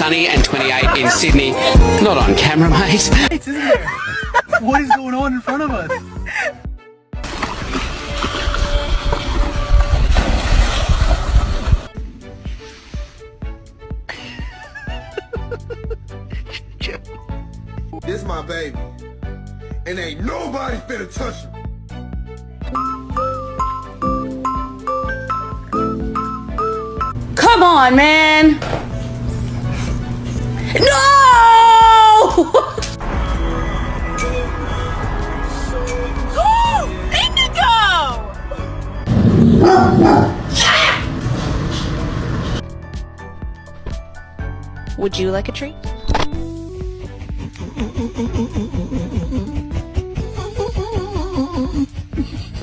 sunny and 28 in Sydney. Not on camera, mate. Isn't there? What is going on in front of us? This my baby, and ain't nobody finna touch him. Come on, man! No! Indigo! Would you like a treat?